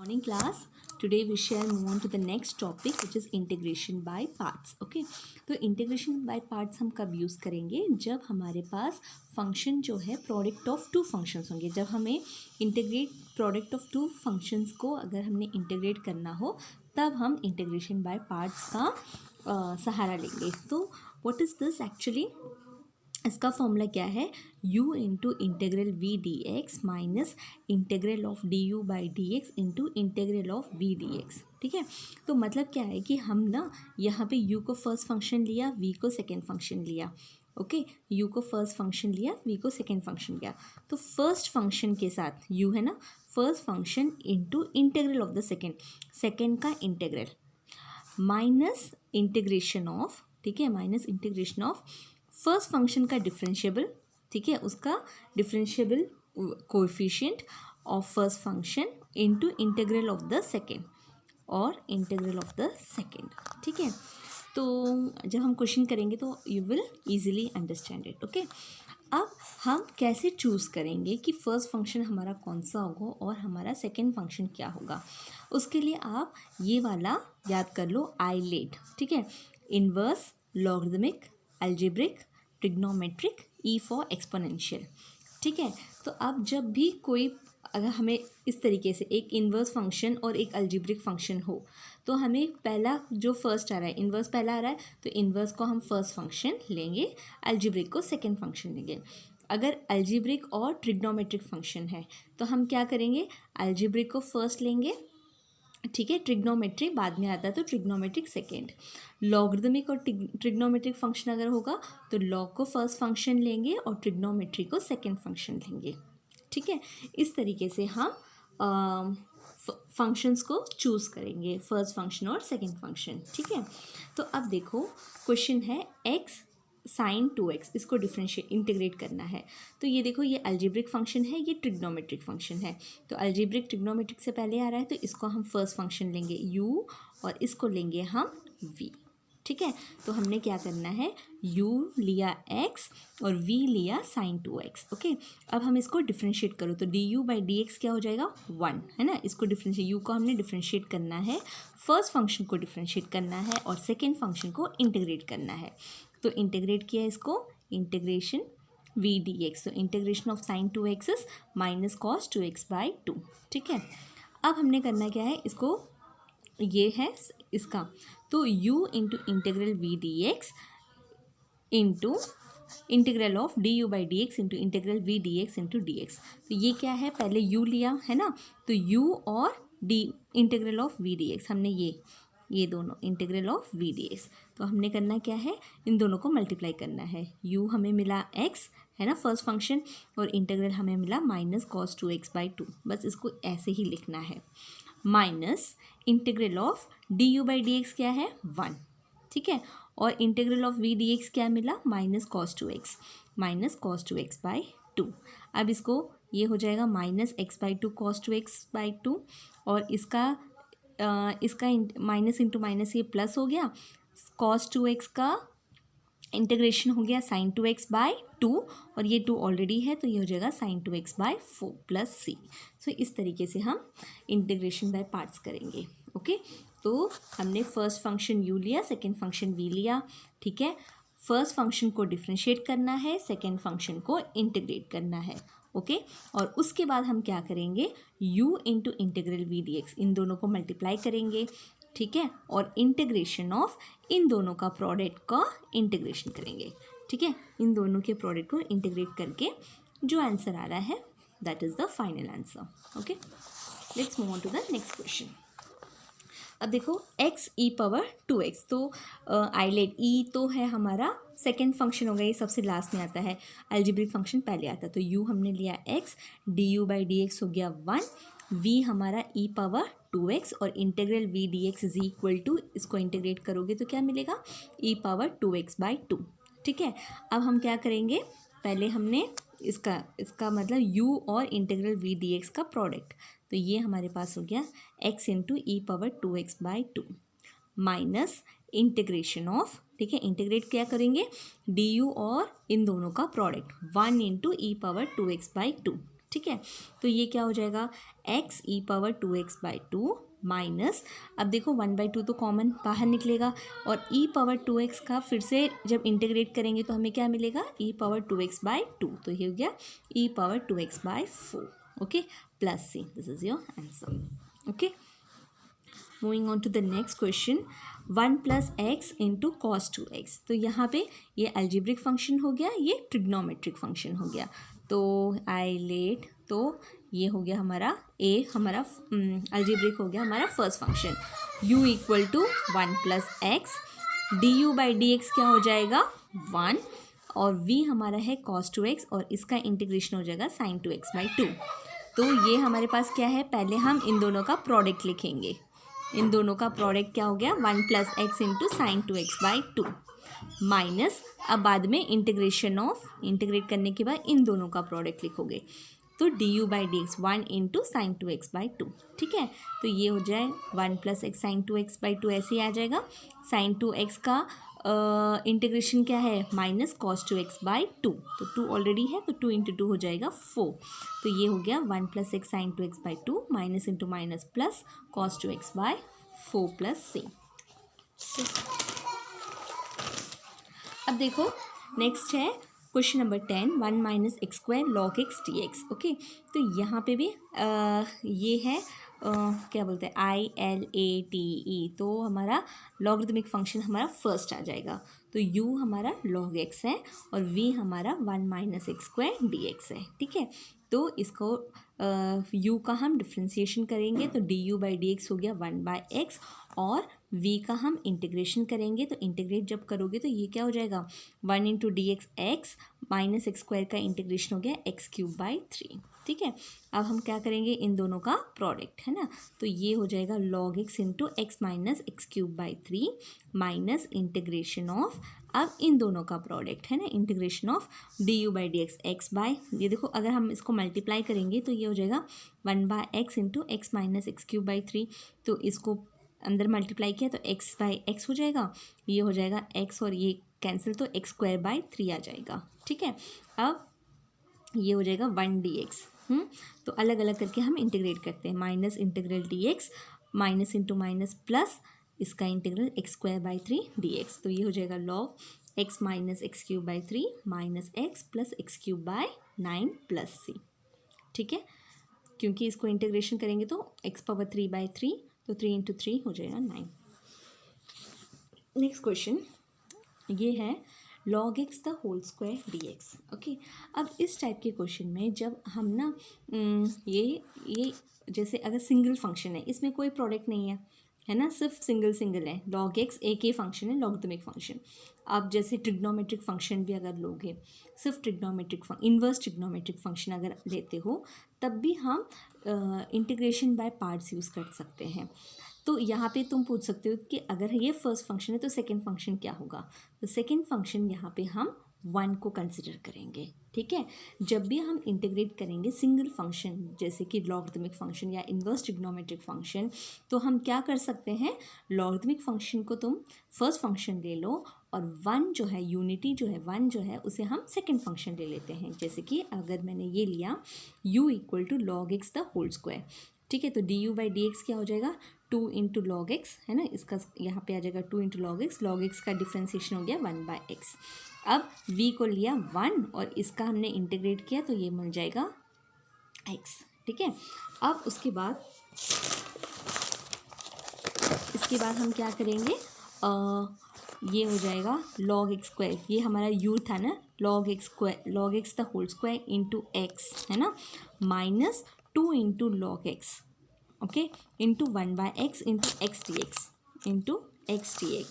Morning class. Today we shall move on to the next topic which is integration by parts. Okay, तो integration by parts हम कब use करेंगे? जब हमारे पास function जो है प्रोडक्ट ऑफ टू फंक्शंस होंगे। जब हमें integrate product of two functions को अगर हमने इंटीग्रेट करना हो तब हम इंटीग्रेशन बाय पार्ट्स का सहारा लेंगे। तो व्हाट इज़ दिस एक्चुअली? इसका फॉर्मूला क्या है? u into integral v d x minus integral of d u by d x into integral of v d x. ठीक है, तो मतलब क्या है कि हम ना यहाँ पे u को फर्स्ट फंक्शन लिया, v को सेकेंड फंक्शन लिया। ओके, u को फर्स्ट फंक्शन लिया, v को सेकेंड फंक्शन लिया। तो फर्स्ट फंक्शन के साथ u है ना, first function into integral of the second का इंटेग्रल माइनस इंटीग्रेशन ऑफ, ठीक है, minus integration of first function का डिफरेंशिएबल, ठीक है, उसका differentiable coefficient of first function into integral of the second और इंटीग्रल ऑफ द सेकेंड। ठीक है, तो जब हम क्वेश्चन करेंगे तो you will easily understand it. Okay, अब हम कैसे चूज़ करेंगे कि फर्स्ट फंक्शन हमारा कौन सा होगा और हमारा सेकेंड फंक्शन क्या होगा? उसके लिए आप ये वाला याद कर लो, आइलेट। ठीक है, inverse, logarithmic, algebraic, trigonometric, E for exponential. ठीक है, तो अब जब भी कोई अगर हमें इस तरीके से एक इन्वर्स फंक्शन और एक अलजेब्रिक फंक्शन हो तो हमें पहला जो फर्स्ट आ रहा है, इन्वर्स पहला आ रहा है तो इन्वर्स को हम फर्स्ट फंक्शन लेंगे, अलजेब्रिक को सेकेंड फंक्शन लेंगे। अगर अलजेब्रिक और ट्रिग्नोमेट्रिक फंक्शन है तो हम क्या करेंगे? अलजेब्रिक को फर्स्ट लेंगे, ठीक है, ट्रिग्नोमेट्री बाद में आता है तो ट्रिग्नोमेट्रिक सेकेंड। लॉगरिदमिक और ट्रिग्नोमेट्रिक फंक्शन अगर होगा तो लॉग को फर्स्ट फंक्शन लेंगे और ट्रिग्नोमेट्री को सेकेंड फंक्शन लेंगे। ठीक है, इस तरीके से हम फंक्शंस को चूज़ करेंगे, फर्स्ट फंक्शन और सेकेंड फंक्शन। ठीक है, तो अब देखो क्वेश्चन है x साइन 2x, इसको डिफरेंशिएट इंटीग्रेट करना है। तो ये देखो, ये अलजेब्रिक फंक्शन है, ये ट्रिग्नोमेट्रिक फंक्शन है। तो अलजेब्रिक ट्रिग्नोमेट्रिक से पहले आ रहा है तो इसको हम फर्स्ट फंक्शन लेंगे u और इसको लेंगे हम v। ठीक है, तो हमने क्या करना है, u लिया x और v लिया साइन 2x। ओके, अब हम इसको डिफरेंशिएट करो तो D u by d x क्या हो जाएगा? 1 है ना। इसको डिफरेंशिएट, u को हमने डिफरेंशिएट करना है, फर्स्ट फंक्शन को डिफरेंशिएट करना है और सेकेंड फंक्शन को इंटीग्रेट करना है। तो इंटीग्रेट किया इसको, इंटीग्रेशन वी डी एक्स, तो integration of sine 2x is minus cos 2x by 2। ठीक है, अब हमने करना क्या है, इसको ये है इसका, तो u into integral v d x into integral of d u by d x into integral v d x into d x. तो ये क्या है, पहले u लिया है ना, तो u और d integral of v d x, हमने ये दोनों integral of v d x, तो हमने करना क्या है, इन दोनों को मल्टीप्लाई करना है। u हमें मिला x है ना फर्स्ट फंक्शन और इंटीग्रल हमें मिला माइनस कॉस 2x बाई 2, बस इसको ऐसे ही लिखना है। Minus integral of d u by d x क्या है, 1। ठीक है, और integral of v d x क्या मिला, माइनस कॉस 2x बाई 2। अब इसको ये हो जाएगा minus x by 2 cos 2x by 2 और इसका माइनस इंटू माइनस ये प्लस हो गया, कॉस 2x का इंटीग्रेशन हो गया साइन 2x बाई 2 और ये 2 ऑलरेडी है तो ये हो जाएगा sine 2x by 4 plus c। So इस तरीके से हम इंटीग्रेशन बाय पार्ट्स करेंगे। ओके, तो हमने फर्स्ट फंक्शन u लिया, सेकेंड फंक्शन v लिया। ठीक है, फर्स्ट फंक्शन को डिफरेंशिएट करना है, सेकेंड फंक्शन को इंटीग्रेट करना है। ओके, और उसके बाद हम क्या करेंगे, u into integral v d x, इन दोनों को मल्टीप्लाई करेंगे। ठीक है, और इंटीग्रेशन ऑफ इन दोनों का प्रोडक्ट का इंटीग्रेशन करेंगे। ठीक है, इन दोनों के प्रोडक्ट को इंटीग्रेट करके जो आंसर आ रहा है that is the final answer. Okay, let's move on to the next question. अब देखो x e पावर 2x, तो आइलेट e तो है हमारा सेकेंड फंक्शन होगा, ये सबसे लास्ट में आता है, अलजेब्रिक फंक्शन पहले आता है। तो u हमने लिया x, d u by d x हो गया 1, v हमारा e पावर 2x और इंटीग्रल v d x is equal to, इसको इंटीग्रेट करोगे तो क्या मिलेगा, e पावर 2x बाई 2। ठीक है, अब हम क्या करेंगे, पहले हमने इसका मतलब u और इंटीग्रल वी डी एक्स का प्रोडक्ट, तो ये हमारे पास हो गया x into E power 2x by 2 minus integration of, ठीक है, इंटीग्रेट क्या करेंगे, डी यू और इन दोनों का product 1 into E power 2x by 2। ठीक है। तो ये क्या हो जाएगा, एक्स ई पावर 2x/2 माइनस, अब देखो 1/2 तो कॉमन बाहर निकलेगा, और ई पावर 2x का फिर से जब इंटीग्रेट करेंगे तो हमें क्या मिलेगा, ई पावर 2x/2, तो ये हो गया e power 2x/4, okay, plus c, this is your answer. Okay, moving on to the next question, 1 + x into cos 2x। तो यहाँ पे ये अलजेब्रिक फंक्शन हो गया, ये ट्रिग्नोमेट्रिक फंक्शन हो गया। तो आई लेट, तो ये हो गया हमारा ए, हमारा अलजेब्रिक हो गया हमारा first function, u equal to 1 + x, du/dx क्या हो जाएगा 1, और v हमारा है cos 2x, और इसका इंटीग्रेशन हो जाएगा sin 2x/2। तो ये हमारे पास क्या है, पहले हम इन दोनों का प्रोडक्ट लिखेंगे, इन दोनों का प्रोडक्ट क्या हो गया 1 + x into sin 2x/2 minus, अब बाद में इंटीग्रेट करने के बाद इन दोनों का प्रोडक्ट लिखोगे, तो du/dx 1 इंटू sin 2x/2, ठीक है। तो ये हो जाए 1 + x sin 2x/2, ऐसे ही आ जाएगा। sin 2x का इंटीग्रेशन क्या है, माइनस cos 2x/2, तो 2 ऑलरेडी है, तो 2 इंटू 2 हो जाएगा 4, तो ये हो गया 1 + x sin 2x/2 minus into minus plus cos 2x/4 plus c। अब देखो नेक्स्ट है question number 10, 1 - x² log x dx। Okay, तो यहाँ पे भी ये है क्या बोलते हैं ILATE, तो हमारा लॉगरिथमिक फंक्शन हमारा फर्स्ट आ जाएगा। तो u हमारा log x है और v हमारा 1 - x² dx है, ठीक है। तो इसको u का हम डिफ्रेंसिएशन करेंगे, तो du/dx हो गया 1/x, और v का हम इंटीग्रेशन करेंगे, तो इंटीग्रेट जब करोगे तो ये क्या हो जाएगा 1 × dx x माइनस x² का इंटीग्रेशन हो गया x³/3, ठीक है। अब हम क्या करेंगे, इन दोनों का प्रोडक्ट है ना, तो ये हो जाएगा log x into x minus x³/3 minus integration of, अब इन दोनों का प्रोडक्ट है ना, integration of du/dx x bye, ये देखो अगर हम इसको मल्टीप्लाई करेंगे तो ये हो जाएगा 1/x into x minus x³/3, तो इसको अंदर मल्टीप्लाई किया तो x/x हो जाएगा, ये हो जाएगा x और ये कैंसिल, तो x²/3 आ जाएगा, ठीक है। अब ये हो जाएगा 1 dx, तो अलग अलग करके हम इंटीग्रेट करते हैं, minus integral dx minus into minus plus इसका इंटीग्रल x²/3 dx, तो ये हो जाएगा log x minus x³/3 minus x plus x³/9 plus c, ठीक है। क्योंकि इसको इंटीग्रेशन करेंगे तो x⁻3/3, तो 3 × 3 हो जाएगा 9। नेक्स्ट क्वेश्चन ये है log x the whole square dx। Okay, अब इस टाइप के क्वेश्चन में जब हम ना ये जैसे अगर सिंगल फंक्शन है, इसमें कोई प्रोडक्ट नहीं है ना, सिर्फ सिंगल है, log x एक ही फंक्शन है, लॉगरिथमिक फंक्शन। अब जैसे ट्रिग्नोमेट्रिक फंक्शन भी अगर लोगे, सिर्फ इन्वर्स ट्रिग्नोमेट्रिक फंक्शन अगर लेते हो, तब भी हम इंटीग्रेशन बाय पार्ट्स यूज़ कर सकते हैं। तो यहाँ पे तुम पूछ सकते हो कि अगर ये फर्स्ट फंक्शन है तो सेकंड फंक्शन क्या होगा, तो सेकंड फंक्शन यहाँ पे हम 1 को कंसिडर करेंगे, ठीक है। जब भी हम इंटीग्रेट करेंगे सिंगल फंक्शन जैसे कि लॉगरिथमिक फंक्शन या इन्वर्स ट्रिग्नोमेट्रिक फंक्शन, तो हम क्या कर सकते हैं, लॉगरिथमिक फंक्शन को तुम फर्स्ट फंक्शन ले लो, और 1 जो है यूनिटी जो है 1 जो है उसे हम सेकंड फंक्शन ले लेते हैं। जैसे कि अगर मैंने ये लिया u = log x the whole square, ठीक है, तो du/dx क्या हो जाएगा 2 × log x, है ना, इसका यहाँ पे आ जाएगा 2 × log x का डिफ्रेंसिएशन हो गया 1/x। अब v को लिया 1 और इसका हमने इंटीग्रेट किया, तो ये मिल जाएगा x, ठीक है। अब उसके बाद इसके बाद हम क्या करेंगे, ये हो जाएगा log x², ये हमारा u था ना, log x the whole square into x, है ना, minus 2 × log x, okay, into 1/x into x dx,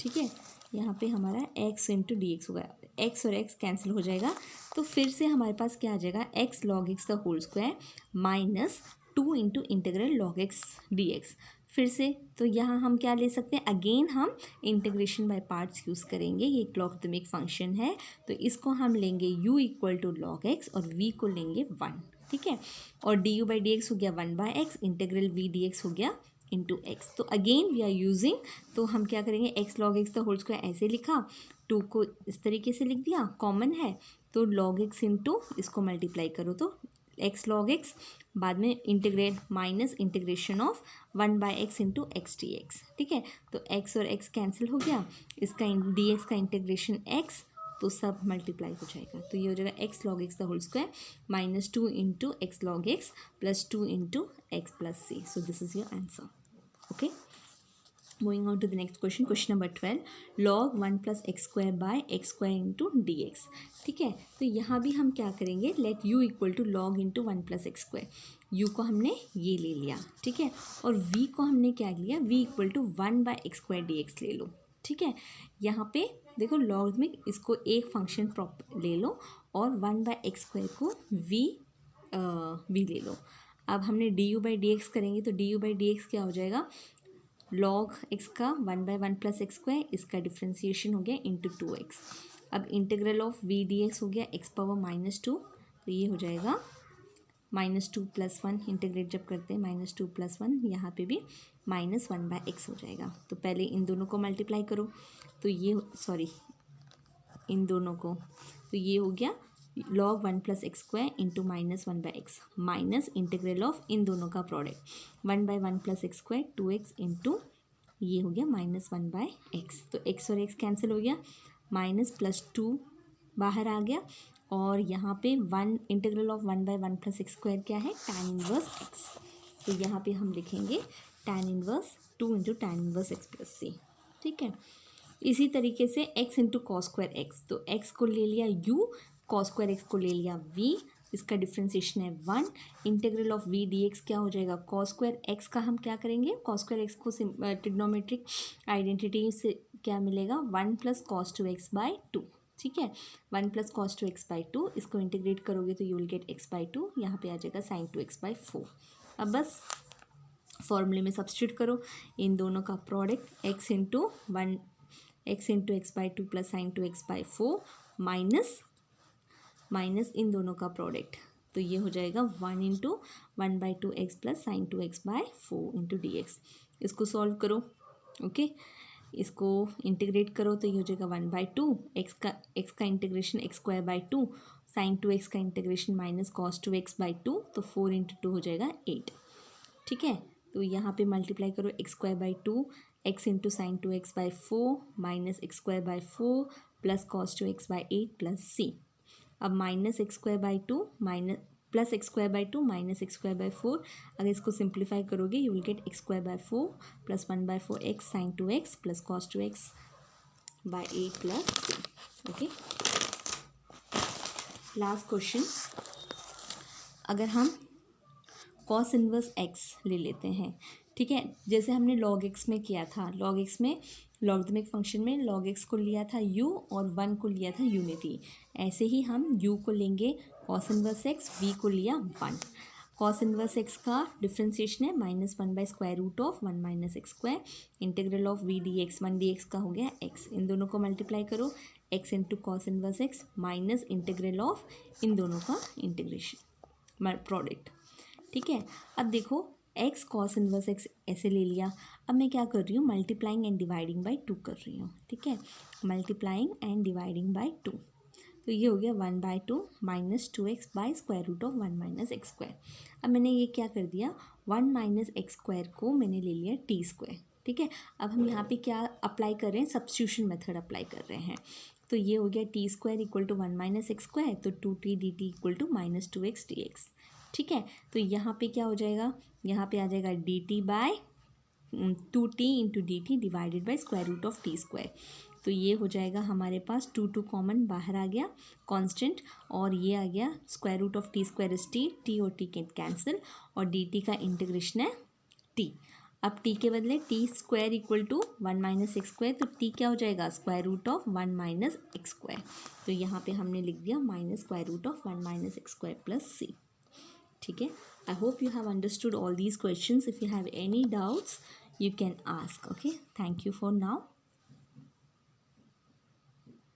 ठीक है। यहाँ पे हमारा x इंटू dx होगा, x और x कैंसिल हो जाएगा, तो फिर से हमारे पास क्या आ जाएगा x log x the whole square minus 2 × integral log x dx। फिर से तो यहाँ हम क्या ले सकते हैं, अगेन हम इंटीग्रेशन बाय पार्ट्स यूज़ करेंगे, ये एक लॉगरिथमिक फंक्शन है, तो इसको हम लेंगे u = log x और v को लेंगे 1, ठीक है, और du/dx हो गया 1/x, इंटीग्रल v dx हो गया इंटू x। तो अगेन वी आर यूजिंग, तो हम क्या करेंगे x log x the whole square ऐसे लिखा, 2 को इस तरीके से लिख दिया, कॉमन है, तो log x इंटू इसको मल्टीप्लाई करो तो x log x, बाद में integrate minus integration of 1/x into x D x. ठीक है, तो x और x कैंसिल हो गया, इसका डी एक्स का इंटीग्रेशन x, तो सब मल्टीप्लाई हो जाएगा। तो ये हो जाएगा x log x the whole square minus 2 into x log x plus 2 into x plus c. So this is your answer. Okay, moving on to the next question, question number 12, log 1 plus x square by x square into d x. ठीक है, तो यहाँ भी हम क्या करेंगे, let u equal to log into 1 plus x square. U को हमने ये ले लिया, ठीक है, और v को हमने क्या लिया, v equal to 1 by x square d x ले लो। ठीक है, यहाँ पे देखो लॉग में इसको एक फंक्शन ले लो और 1 बाय एक्स स्क्वायर को v ले लो। अब हमने D u by d x करेंगे तो D u by d x क्या हो जाएगा, log x का 1/1 प्लस एक्स स्क्वायर, इसका डिफ्रेंसिएशन हो गया इंटू 2x। अब integral of v D x हो गया x पावर -2, तो ये हो जाएगा -2 + 1, इंटीग्रेट जब करते हैं -2 + 1, यहाँ पे भी -1/x हो जाएगा। तो पहले इन दोनों को मल्टीप्लाई करो, तो ये इन दोनों को, तो ये हो गया log 1 plus x square into -1/x minus integral of इन दोनों का product 1/1 plus x square 2x into ये हो गया -1/x। तो x और x कैंसिल हो गया, माइनस +2 बाहर आ गया, और यहाँ पे 1 integral of 1/1 plus x square क्या है, tan इनवर्स x। तो यहाँ पे हम लिखेंगे tan inverse 2 into tan inverse x plus c। ठीक है, इसी तरीके से x into cos square x, तो x को ले लिया u, कॉस स्क्वायर एक्स को ले लिया v, इसका डिफ्रेंसिएशन है 1, integral of v D x क्या हो जाएगा, कॉस स्क्वायर एक्स का हम क्या करेंगे, कॉस स्क्वायर एक्स को ट्रिग्नोमेट्रिक आइडेंटिटी से क्या मिलेगा, 1 प्लस कॉस 2x बाई 2। ठीक है, 1 प्लस कॉस 2x बाई 2, इसको इंटीग्रेट करोगे तो you will gate x by 2, यहाँ पे आ जाएगा साइन 2x बाई 4। अब बस फॉर्मूले में सब्स्टिट्यूट करो इन दोनों का product, x into x by 2 plus sine 2x by 4 minus इन दोनों का प्रोडक्ट, तो ये हो जाएगा 1 into 1/2 x plus sine 2x by 4 into d x. इसको सॉल्व करो, ओके, इसको इंटीग्रेट करो तो ये हो जाएगा 1/2 एक्स का integration x square by 2, sine 2x का integration minus cos 2x by 2, तो 4 इंटू 2 हो जाएगा 8। ठीक है, तो यहाँ पे मल्टीप्लाई करो x square by 2, x into sine 2x by 4 minus x square by 4 plus cos 2x by 8 plus c. अब minus x square by 2 minus plus x square by 2 minus x square by 4, अगर इसको simplify करोगे you will get x square by 4 plus 1/4 x sine 2x plus cos 2x by 8 plus c. Okay, last question, अगर हम cos inverse x ले लेते हैं, ठीक है, जैसे हमने log x में किया था, log x में लॉगरिथमिक फंक्शन में log x को लिया था u और 1 को लिया था यूनिटी, ऐसे ही हम u को लेंगे कॉस इनवर्स x, v को लिया 1। कॉस इनवर्स x का डिफ्रेंसिएशन है -1/√1 minus x square, integral of v dx 1 dx का हो गया x, इन दोनों को मल्टीप्लाई करो x into cos inverse x minus integral of इन दोनों का इंटीग्रेशन प्रोडक्ट। ठीक है, अब देखो x कॉस इनवर्स x ऐसे ले लिया, अब मैं क्या कर रही हूँ, मल्टीप्लाइंग एंड डिवाइडिंग बाई 2 कर रही हूँ। ठीक है, मल्टीप्लाइंग एंड डिवाइडिंग बाई 2, तो ये हो गया 1/2 minus 2x by square root of 1 minus x square. अब मैंने ये क्या कर दिया, 1 माइनस एक्स स्क्वायर को मैंने ले लिया टी स्क्वायर। ठीक है, अब हम यहाँ पे क्या अप्लाई कर रहे हैं, सब्स्टिट्यूशन मेथड अप्लाई कर रहे हैं, तो ये हो गया t square equal to 1 minus x square, तो 2t dt equal to -2x dx। ठीक है, तो यहाँ पे क्या हो जाएगा, यहाँ पे आ जाएगा dt by 2t into d t divided by square root of t square, तो ये हो जाएगा हमारे पास 2 कॉमन बाहर आ गया कांस्टेंट, और ये आ गया square root of t square is t और टी कैंसिल, और डी टी का इंटीग्रेशन है टी। अब टी के बदले t square equal to 1 minus x square, तो टी क्या हो जाएगा, square root of 1 minus x square, तो यहाँ पे हमने लिख दिया minus square root of 1 minus x square plus c. ठीक है, I hope you have understood all these questions. If you have any doubts, you can ask. Okay, thank you for now.